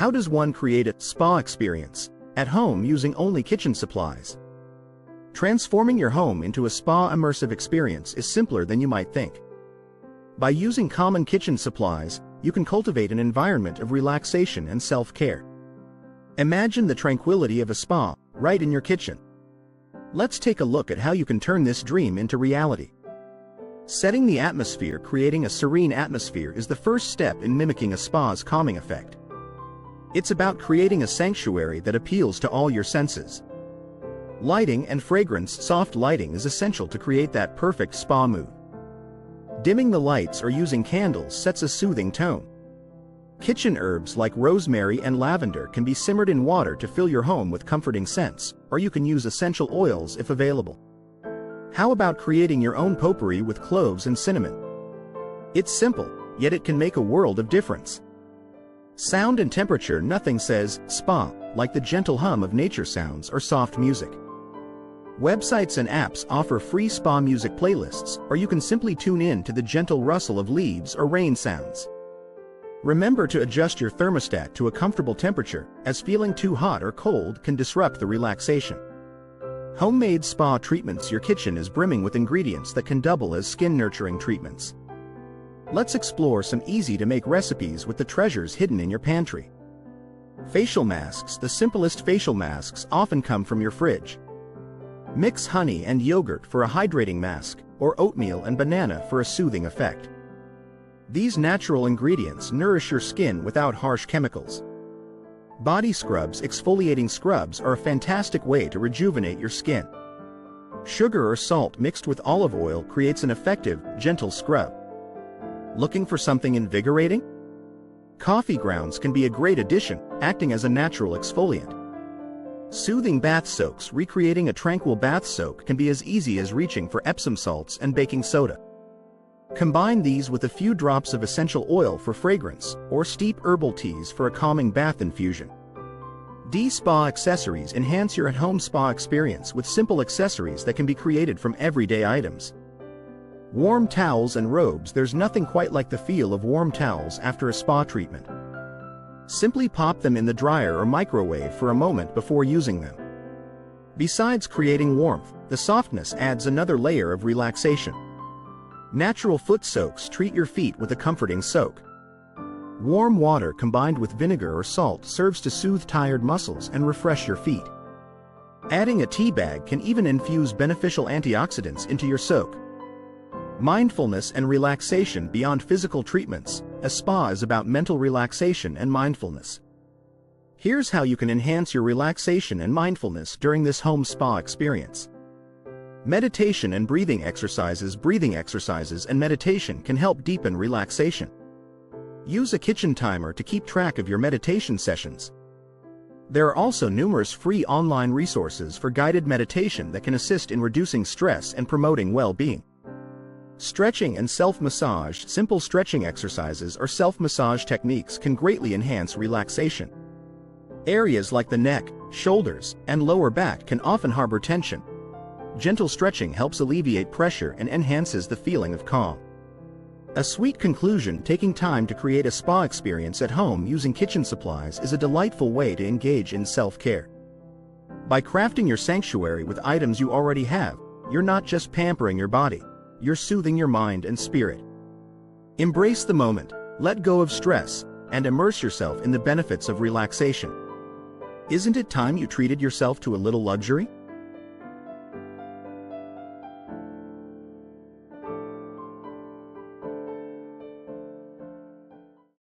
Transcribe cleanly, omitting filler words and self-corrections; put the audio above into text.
How does one create a spa experience at home using only kitchen supplies? Transforming your home into a spa immersive experience is simpler than you might think. By using common kitchen supplies, you can cultivate an environment of relaxation and self-care. Imagine the tranquility of a spa right in your kitchen. Let's take a look at how you can turn this dream into reality. Setting the atmosphere. Creating a serene atmosphere is the first step in mimicking a spa's calming effect. It's about creating a sanctuary that appeals to all your senses. Lighting and fragrance. Soft lighting is essential to create that perfect spa mood. Dimming the lights or using candles sets a soothing tone. Kitchen herbs like rosemary and lavender can be simmered in water to fill your home with comforting scents, or you can use essential oils if available. How about creating your own potpourri with cloves and cinnamon? It's simple, yet it can make a world of difference. Sound and temperature. Nothing says spa like the gentle hum of nature sounds or soft music. Websites and apps offer free spa music playlists, or you can simply tune in to the gentle rustle of leaves or rain sounds. Remember to adjust your thermostat to a comfortable temperature, as feeling too hot or cold can disrupt the relaxation. Homemade spa treatments. Your kitchen is brimming with ingredients that can double as skin-nurturing treatments. Let's explore some easy-to-make recipes with the treasures hidden in your pantry. Facial masks. The simplest facial masks often come from your fridge. Mix honey and yogurt for a hydrating mask, or oatmeal and banana for a soothing effect. These natural ingredients nourish your skin without harsh chemicals. Body scrubs. Exfoliating scrubs are a fantastic way to rejuvenate your skin. Sugar or salt mixed with olive oil creates an effective, gentle scrub. Looking for something invigorating? Coffee grounds can be a great addition, acting as a natural exfoliant. Soothing bath soaks. Recreating a tranquil bath soak can be as easy as reaching for Epsom salts and baking soda. Combine these with a few drops of essential oil for fragrance, or steep herbal teas for a calming bath infusion. Spa accessories. Enhance your at-home spa experience with simple accessories that can be created from everyday items. Warm towels and robes. There's nothing quite like the feel of warm towels after a spa treatment. Simply pop them in the dryer or microwave for a moment before using them. Besides creating warmth, the softness adds another layer of relaxation. Natural foot soaks. Treat your feet with a comforting soak. Warm water combined with vinegar or salt serves to soothe tired muscles and refresh your feet. Adding a tea bag can even infuse beneficial antioxidants into your soak. Mindfulness and relaxation. Beyond physical treatments, a spa is about mental relaxation and mindfulness. Here's how you can enhance your relaxation and mindfulness during this home spa experience. Meditation and breathing exercises. Breathing exercises and meditation can help deepen relaxation. Use a kitchen timer to keep track of your meditation sessions. There are also numerous free online resources for guided meditation that can assist in reducing stress and promoting well-being. Stretching and self-massage. Simple stretching exercises or self-massage techniques can greatly enhance relaxation. Areas like the neck, shoulders, and lower back can often harbor tension. Gentle stretching helps alleviate pressure and enhances the feeling of calm. A sweet conclusion. Taking time to create a spa experience at home using kitchen supplies is a delightful way to engage in self-care. By crafting your sanctuary with items you already have, you're not just pampering your body, you're soothing your mind and spirit. Embrace the moment, let go of stress, and immerse yourself in the benefits of relaxation. Isn't it time you treated yourself to a little luxury?